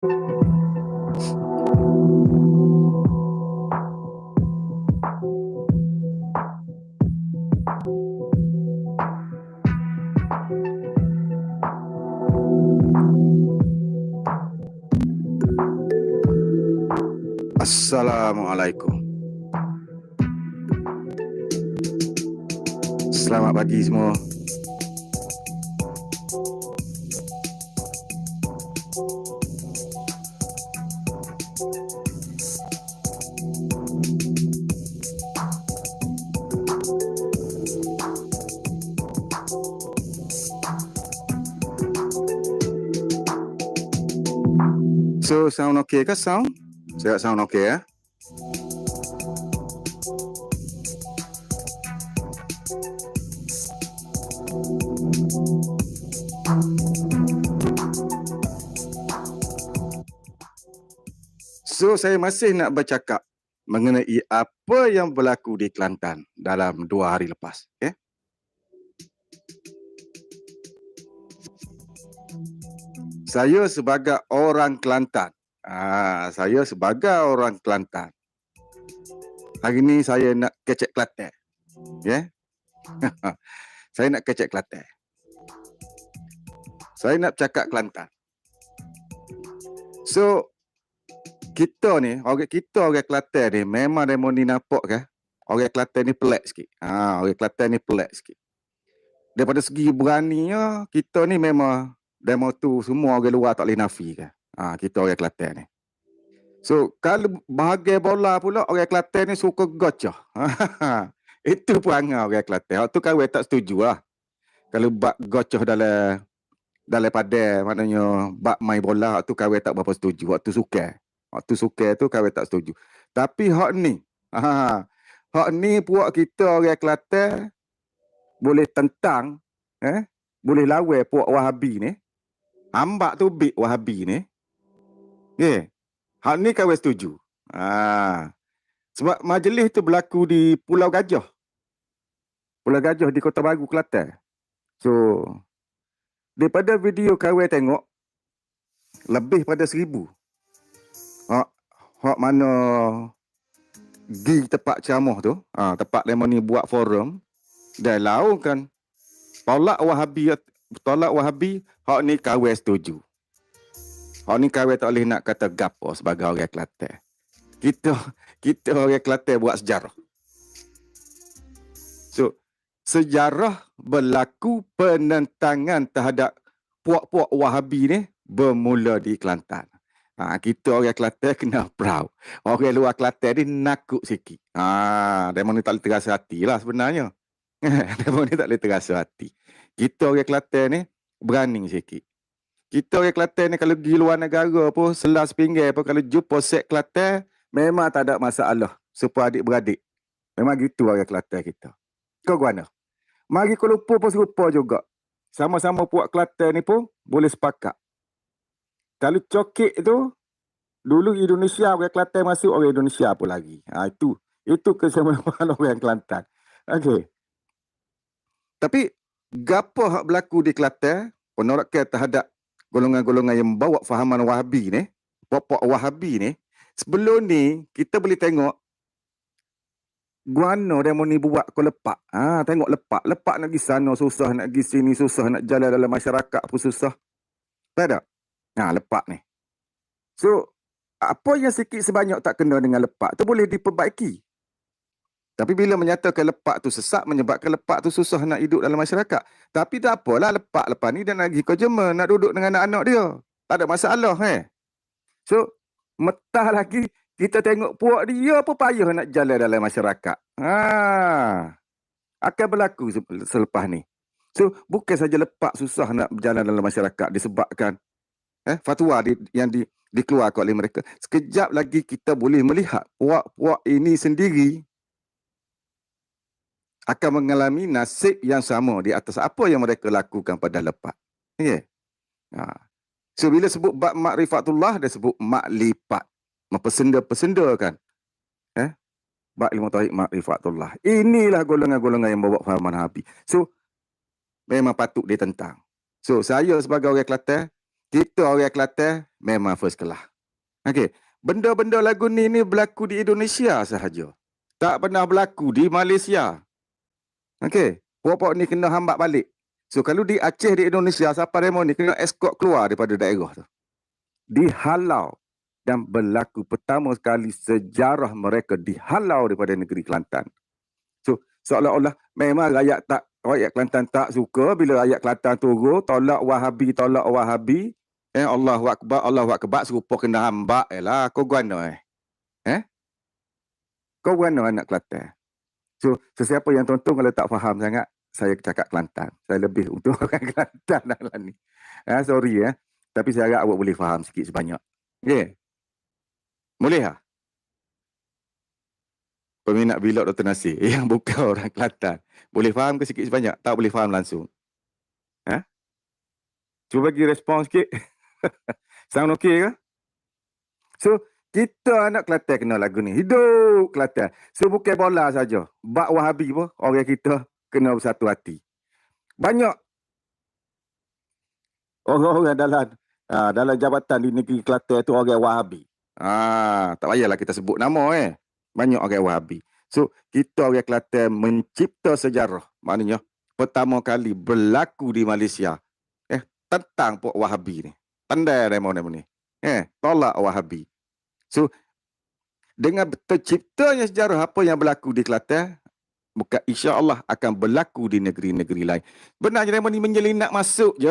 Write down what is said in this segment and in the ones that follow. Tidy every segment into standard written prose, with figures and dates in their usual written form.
Assalamualaikum. Selamat pagi semua. So, sound okay ke sound? Saya sound okay ya? So, saya masih nak bercakap mengenai apa yang berlaku di Kelantan dalam 2 hari lepas. Okay? Saya sebagai orang Kelantan. Saya sebagai orang Kelantan. Hari ni saya nak kecek Kelantan. Yeah? Saya nak kecek Kelantan. Saya nak bercakap Kelantan. So, kita ni, orang Kelantan ni memang demo ni nampak ke? Orang Kelantan ni pelik sikit. Orang Kelantan ni pelik sikit. Daripada segi beraninya, kita ni memang demo tu semua orang luar tak boleh nafi ke? Kita orang Kelantan ni. So, kalau bahagian bola pula, orang Kelantan ni suka gocah. Itu perangai orang Kelantan. Waktu kawan tak setuju lah. Kalau bak gocah dalam pada, maknanya bak main bola, waktu kawan tak berapa setuju. Waktu suka tu kawan tak setuju. Tapi hak ni puak kita orang Kelantan boleh tentang, boleh lawan puak Wahabi ni. Ambak tu big Wahabi ni. Hak ni kawan setuju. Sebab majlis tu berlaku di Pulau Gajah. Pulau Gajah di Kota Baru, Kelantan. So, daripada video kawan tengok, lebih pada 1,000. Hak mana di tempat ceramah tu, tempat lemon ni buat forum, dan lau kan, tolak Wahabi, hak ni kawan setuju. Hak ni kawan tak boleh nak kata gapo sebagai orang Kelantan. Kita orang Kelantan buat sejarah. So, sejarah berlaku penentangan terhadap puak-puak Wahabi ni bermula di Kelantan. Kita orang Kelantan kena proud. Orang luar Kelantan ni nakut sikit. Demo ni tak boleh terasa hati lah sebenarnya. Demo ni tak boleh terasa hati. Kita orang Kelantan ni berani sikit. Kita orang Kelantan ni kalau pergi luar negara pun, selas pinggir pun, kalau jumpa set Kelantan, memang tak ada masalah. Supaya adik-beradik. Memang gitu orang Kelantan kita. Kau gimana? Mari Kuala Lumpur pun serupa juga. Sama-sama puak Kelantan ni pun boleh sepakat. Kalau cokek tu, dulu Indonesia, orang Kelantan masuk, orang Indonesia pun lagi. Itu kesemuanya orang Kelantan. Okey. Tapi, gapo hak berlaku di Kelantan, penolakan terhadap golongan-golongan yang membawa fahaman Wahabi ni, puak-puak Wahabi ni, sebelum ni, kita boleh tengok, guano demo ni buat kau lepak. Tengok lepak. Lepak nak pergi sana susah, nak pergi sini susah, nak jalan dalam masyarakat pun susah. Tak ada? Lepak ni. So, apa yang sikit sebanyak tak kena dengan lepak tu boleh diperbaiki. Tapi bila menyatakan lepak tu sesat, menyebabkan lepak tu susah nak hidup dalam masyarakat. Tapi tak apalah, lepak ni dan lagi kau Jerman nak duduk dengan anak-anak dia. Tak ada masalah. So, metah lagi, kita tengok puak dia pun payah nak jalan dalam masyarakat. Akan berlaku selepas ni. So, bukan saja lepak susah nak berjalan dalam masyarakat disebabkan fatwa yang dikeluarkan oleh mereka. Sekejap lagi kita boleh melihat puak-puak ini sendiri akan mengalami nasib yang sama di atas apa yang mereka lakukan pada lepak. So, bila sebut bab makrifatullah, dia sebut maklipat. Mempersenda-persendakan. Bab ilmu tauhid makrifatullah. Inilah golongan-golongan yang bawa fahaman Wahabi. So, memang patut ditentang. So, saya sebagai orang Kelantan, Kita orang Kelantan memang first class. Okey. Benda-benda lagu ni berlaku di Indonesia sahaja. Tak pernah berlaku di Malaysia. Okey. Puak-puak ni kena hambat balik. So kalau di Aceh di Indonesia, siapa demo ni kena escort keluar daripada daerah tu. Dihalau. Dan berlaku pertama sekali sejarah mereka dihalau daripada negeri Kelantan. So seolah-olah memang rakyat Kelantan tak suka bila rakyat Kelantan turun tolak Wahabi. Allahu Akbar serupa kena hambak lah. Kau guna Kau guna anak Kelantan. So sesiapa yang tonton kalau tak faham sangat, saya cakap Kelantan. Saya lebih untuk orang Kelantan dalam ni. Sorry Tapi saya harap awak boleh faham sikit sebanyak. Okay. Boleh tak? Peminat Bilog Dr. Nasir yang bukan orang Kelantan. Boleh faham ke sikit sebanyak? Tak boleh faham langsung. Cuba bagi respon sikit. Sound okey ke? So, kita anak Kelantan kena lagu ni. Hidup Kelantan. So, bukan bola saja. Bak Wahabi pun, orang kita kena bersatu hati. Banyak orang-orang dalam jabatan di negeri Kelantan itu orang Wahabi. Tak payahlah kita sebut nama Banyak orang Wahabi. So, kita orang Kelantan mencipta sejarah. Maknanya, pertama kali berlaku di Malaysia. Tentang puak Wahabi ni. Pandai demo ni. Tolak Wahabi. So, dengan terciptanya sejarah apa yang berlaku di Kelantan, bukan insya-Allah akan berlaku di negeri-negeri lain. Benarnya demo ni menyelinap masuk je.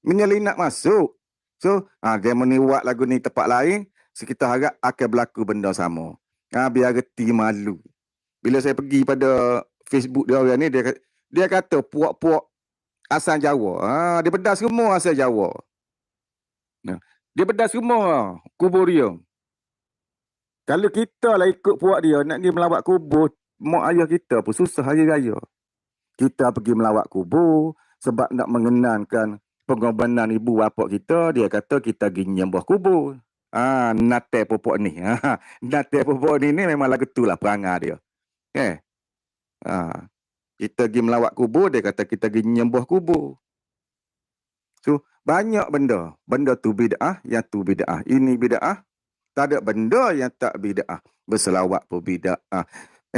Menyelinap masuk. So, demo ni buat lagu ni tempat lain, kita harap akan berlaku benda sama. Biar reti malu. Bila saya pergi pada Facebook dia orang ni, dia kata puak-puak asal Jawa. Dia bedah semua asal Jawa. Dia bedah semua kubur dia. Kalau kita lah ikut puak dia, nak dia melawat kubur, mak ayah kita pun susah hari raya. Kita pergi melawat kubur sebab nak mengenangkan pengorbanan ibu bapa kita, dia kata kita pergi nyembah kubur. Nate popok ni. Nate popok ni memanglah getulah perangai dia. Kita pergi melawat kubur, dia kata kita pergi nyembah kubur. So, banyak benda. Benda tu bid'ah, yang tu bid'ah. Ini bid'ah. Tak ada benda yang tak bid'ah. Berselawat pun bid'ah.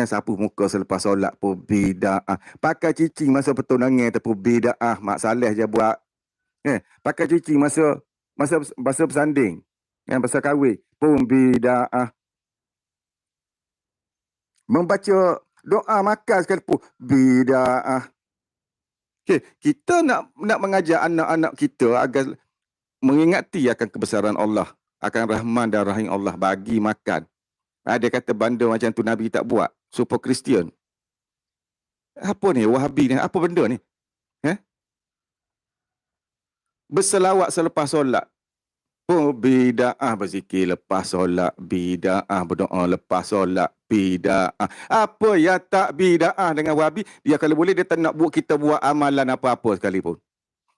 Sapu muka selepas solat pun bid'ah. Pakai cicing masa pertunangan tu pun bid'ah. Mak Saleh je buat. Pakai cicing masa bersanding. Masa kahwin pun bid'ah. Membaca doa makan sekalipun bid'ah. Kita nak mengajar anak-anak kita agar mengingati akan kebesaran Allah, akan rahman dan rahim Allah bagi makan. Dia kata benda macam tu Nabi tak buat. Super Kristian. Apa ni Wahabi ni? Apa benda ni? Berselawat selepas solat pun bid'ah. Berzikir lepas solat bid'ah. Berdoa lepas solat bid'ah. Apa yang tak bid'ah dengan Wahabi? Dia kalau boleh dia tak nak buat kita buat amalan apa-apa sekalipun.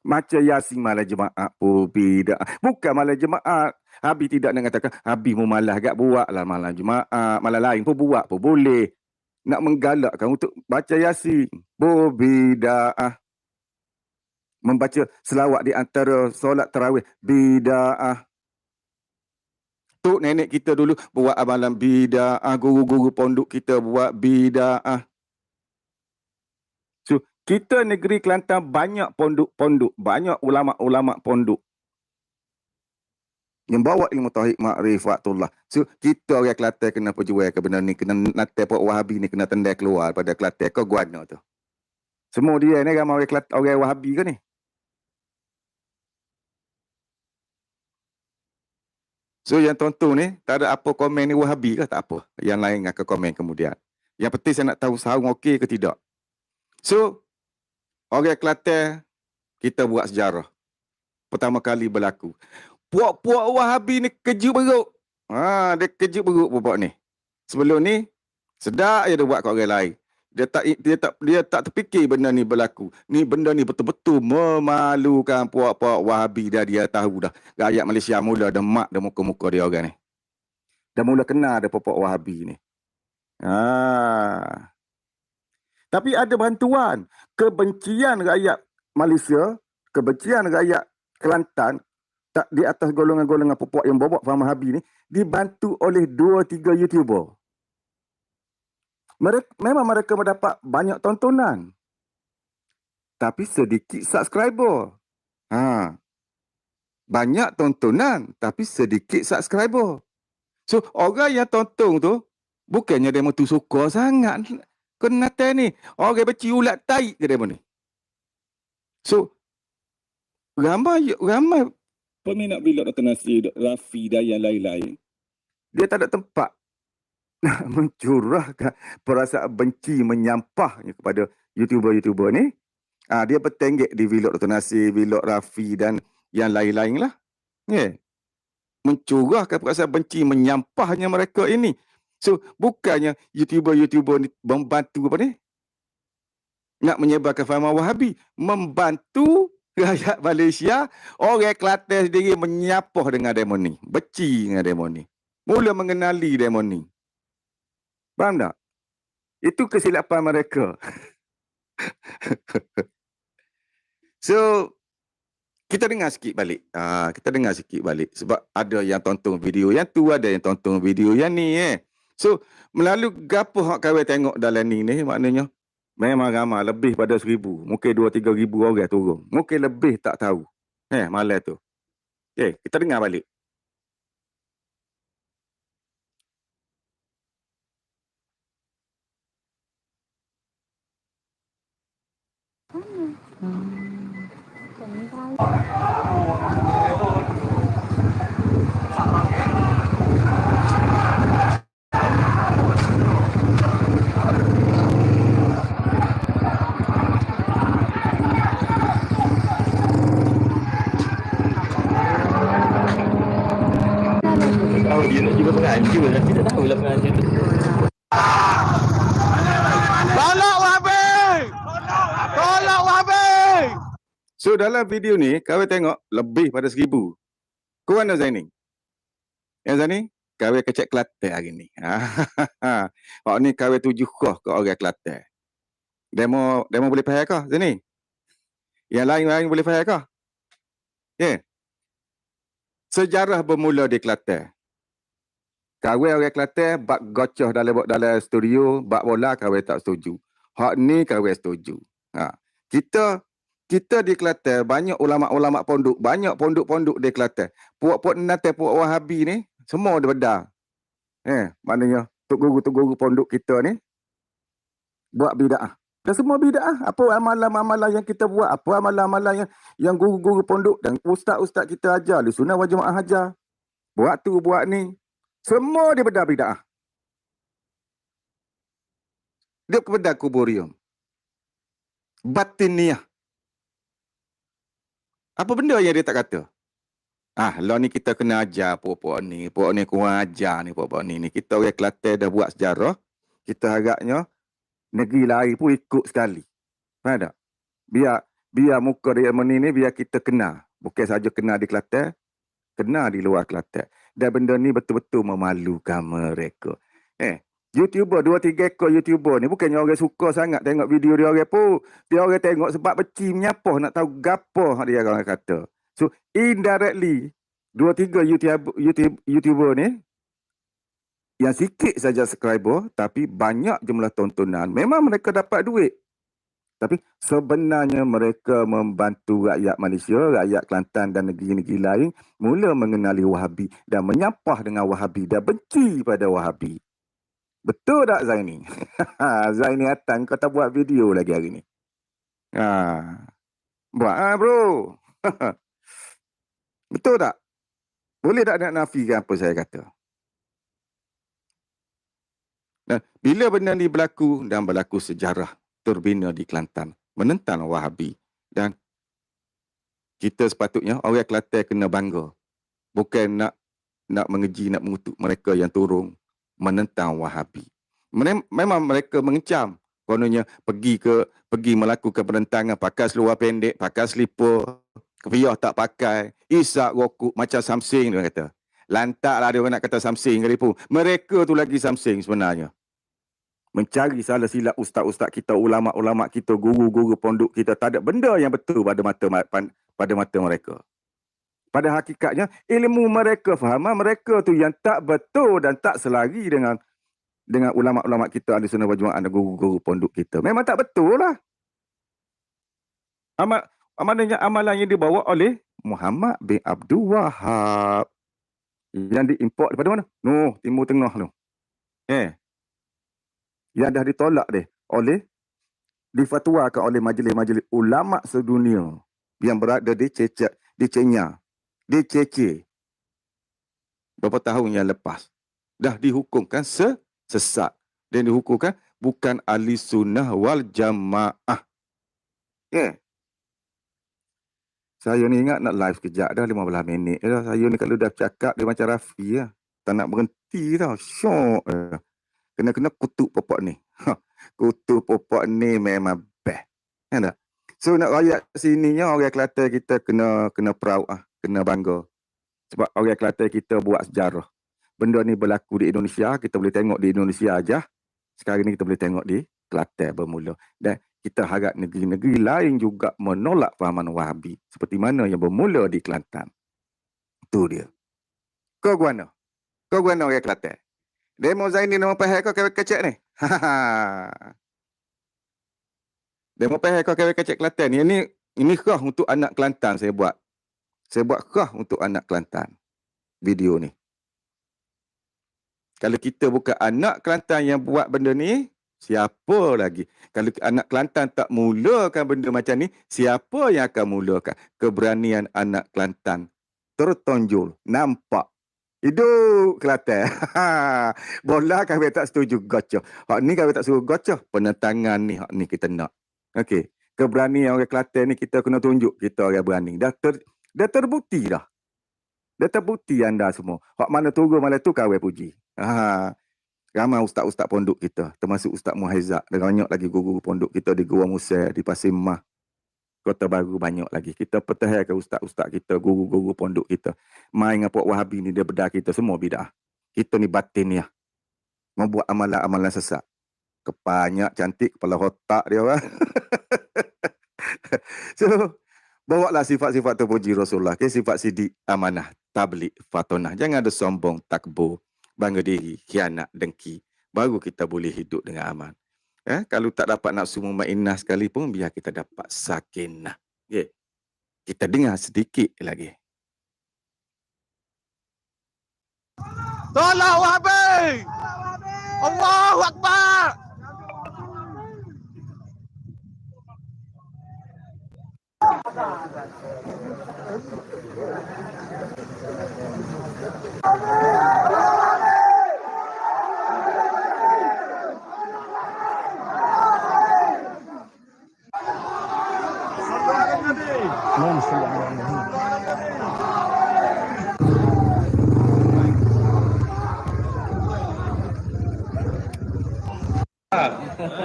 Macam Yasin malam jemaah pun bid'ah. Bukan malam jemaah. Habis tidak nak katakan habis mu malas agak buat lah malam jemaah. Malam lain pun buat pun boleh. Nak menggalakkan untuk baca Yasin pun bid'ah. Membaca selawat di antara solat tarawih bid'ah. Tok nenek kita dulu buat amalan bid'ah. Guru-guru pondok kita buat bid'ah. So, kita negeri Kelantan banyak pondok-pondok, banyak ulama-ulama pondok yang bawa ilmu tauhid ma'rifatullah. So, kita orang Kelantan kena perjual ke benda ni, kena nate puak Wahabi ni kena tendai keluar pada Kelantan. Kau guana tu. Semua dia ni ramai orang Wahabi ke ni? So, yang tonton ni, tak ada apa komen ni Wahabi ke? Tak apa. Yang lain akan komen kemudian. Yang penting saya nak tahu sarung okey ke tidak. So, orang Kelantan, kita buat sejarah. Pertama kali berlaku. Puak-puak Wahabi ni kejut beruk. Dia kejut beruk puak ni. Sebelum ni, sedap je dia buat kat orang lain. Dia tak terfikir benda ni berlaku. Ni benda ni betul-betul memalukan puak-puak Wahabi dah dia tahu dah. Rakyat Malaysia mula dah mak dah muka-muka dia orang ni. Dah mula kenal dah puak-puak Wahabi ni. Tapi ada bantuan. Kebencian rakyat Malaysia kebencian rakyat Kelantan tak di atas golongan-golongan puak yang bobok faham Wahabi ni dibantu oleh 2-3 YouTuber. Memang mereka mendapat banyak tontonan, tapi sedikit subscriber. Banyak tontonan, tapi sedikit subscriber. So, orang yang tonton tu, bukannya demo tu suka sangat Kelantan ni. Orang benci ulat taik ke demo ni. So, ramai peminat vlog Dr. Nasir, Rafi dan yang lain-lain, dia tak ada tempat nak mencurahkan perasaan benci menyampahnya kepada YouTuber-YouTuber ni. Dia bertenggek di vlog Dr. Nasir, vlog Rafi dan yang lain-lain lah. Mencurahkan perasaan benci menyampahnya mereka ini. So, bukannya YouTuber-YouTuber ni membantu apa ni? Nak menyebarkan fahaman Wahabi. Membantu rakyat Malaysia, orang Kelantan sendiri menyapah dengan demo ni. Benci dengan demo ni. Mula mengenali demo ni. Faham tak? Itu kesilapan mereka. So, kita dengar sikit balik. Sebab ada yang tonton video yang tu, ada yang tonton video yang ni. So, melalui gapo hak kawin tengok dalam ni maknanya memang ramai, lebih pada 1,000. Mungkin 2-3 ribu orang turun. Mungkin lebih tak tahu. Malam tu. Kita dengar balik. Dia nak juga penganjur, tapi tak tahulah penganjur tu. Tolak Wahabi! Tolak Wahabi! So dalam video ni, kawin tengok lebih pada 1,000. Ke mana Zaini? Zaini? Kawin kecek Kelantan hari ni. Hak ni kawin 7 kah ke orang Kelantan. Demo boleh faham kah Zaini? Yang lain-lain boleh faham kah? Sejarah bermula di Kelantan. Kawin orang Kelantan bak gocoh dalam studio, bak bola kawin tak setuju. Hak ni kawin setuju. Kita di Kelantan banyak ulama-ulama pondok, banyak pondok-pondok di Kelantan. Puak-puak nanti puak Wahabi ni semua dia bedar. Maknanya tok guru pondok kita ni buat bidah. Dan semua bidah. Apa amalan-amalan yang kita buat, apa amalan-amalan yang guru-guru pondok dan ustaz-ustaz kita ajar, di sunnah wal jamaah ajar. Buat tu, buat ni. Semua dia bedar bidah. Dia bedar kuburium. Batiniah. Apa benda yang dia tak kata? Lah ni kita kena ajar puak-puak ni kurang ajar ni puak-puak ni. Kita orang Kelantan dah buat sejarah. Kita harapnya negeri lain pun ikut sekali. Faham tak? Biar muka dia ni biar kita kenal. Bukan saja kenal di Kelantan, kenal di luar Kelantan. Dan benda ni betul-betul memalukan mereka. YouTuber, 2-3 ekor YouTuber ni bukannya orang suka sangat tengok video dia orang pun. Dia orang tengok sebab beci menyapah nak tahu gapo dia orang kata. So indirectly 2-3 YouTuber ni yang sikit saja subscriber tapi banyak jumlah tontonan. Memang mereka dapat duit. Tapi sebenarnya mereka membantu rakyat Malaysia, rakyat Kelantan dan negeri-negeri lain mula mengenali Wahabi dan menyapah dengan Wahabi dan benci pada Wahabi. Betul tak Zaini? Zaini Atan, kau tak buat video lagi hari ni? Buat bro. Betul tak? Boleh tak nak nafikan apa saya kata? Dan bila benda ni berlaku dan berlaku sejarah terbina di Kelantan menentang Wahabi, dan kita sepatutnya orang Kelantan kena bangga, bukan nak mengeji, nak mengutuk mereka yang turun menentang Wahabi. Memang mereka mengecam, kononnya pergi melakukan penentangan pakai seluar pendek, pakai selipar, kepiah tak pakai, isap rokok macam Samsing, dia kata. Lantaklah dia nak kata Samsing kali pun. Mereka tu lagi Samsing sebenarnya. Mencari salah silap ustaz-ustaz kita, ulama-ulama kita, guru-guru pondok kita. Tak ada benda yang betul pada mata pada mata mereka. Pada hakikatnya, ilmu mereka, fahaman mereka tu yang tak betul dan tak selari dengan ulama-ulama kita, ahli sunnah wal jamaah dan guru-guru pondok kita. Memang tak betul lah. Amalan yang dibawa oleh Muhammad bin Abdul Wahab. Yang diimport daripada mana? Noh, Timur Tengah tu. Yang dah ditolak difatwakan oleh majlis-majlis ulama sedunia yang berada di China, di Cece. Beberapa tahun yang lepas. Dah dihukumkan sesat. Dan dihukumkan bukan ahli sunnah wal jamaah. Saya ni ingat nak live kejap dah 15 minit dah. Saya ni kalau dah cakap dia macam Rafi lah. Tak nak berhenti tau. Syok. Kena kutuk popok ni. Kutuk popok ni memang best. Kan tak? So nak rakyat sininya orang Kelantan kita kena proud lah. Kena bangga. Sebab orang Kelantan kita buat sejarah. Benda ni berlaku di Indonesia. Kita boleh tengok di Indonesia aja. Sekarang ni kita boleh tengok di Kelantan bermula. Dan kita harap negeri-negeri lain juga menolak fahaman Wahabi. Seperti mana yang bermula di Kelantan. Itu dia. Kau guna orang Kelantan. Demo Zaini nama pahal kau kecek ni. Demo pahal kau kecek Kelantan ni. Ini khas untuk anak Kelantan saya buat. Saya buat khas untuk anak Kelantan. Video ni. Kalau kita bukan anak Kelantan yang buat benda ni, siapa lagi? Kalau anak Kelantan tak mulakan benda macam ni, siapa yang akan mulakan? Keberanian anak Kelantan tertonjol, nampak. Hidup Kelantan. Bola kami tak setuju gocah. Hak ni kami tak suruh gocah. Penentangan ni, hak ni kita nak. Okey. Keberanian orang Kelantan ni kita kena tunjuk kita orang berani. Dah terbukti dah. Dah terbukti anda semua. Hak mana turun malam tu kawai puji. Ramai ustaz-ustaz pondok kita. Termasuk Ustaz Muhaizak. Dan banyak lagi guru-guru pondok kita di Gua Musa, di Pasir Mah. Kota Baru banyak lagi. Kita pertahankan ustaz-ustaz kita, guru-guru pondok kita. Main dengan puak Wahabi ni, dia bedah kita semua bidah. Kita ni batin ya. Membuat amalan-amalan sesat. Kepanyak cantik kepala otak dia orang. So, bawalah sifat-sifat terpuji Rasulullah. Sifat sidik, amanah, tablik, fatonah. Jangan ada sombong, takbur, bangga diri, khianat, dengki. Baru kita boleh hidup dengan aman. Kalau tak dapat nafsu mutmainnah sekalipun, biar kita dapat sakinah. Kita dengar sedikit lagi. Tolong Wahabi! Allahu Akbar!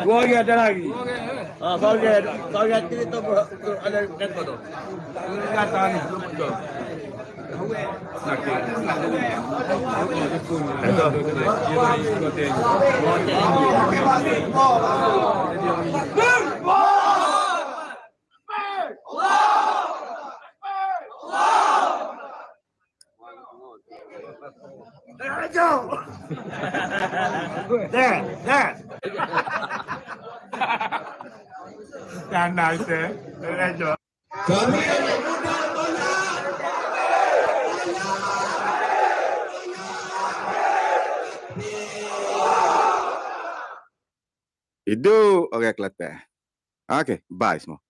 Dua orang ada lagi. Seorang cerita ada kata tu. Kata ni. Jangan saya. Kami anak muda tolak. Hidup orang Kelantan. Okey, bye semua.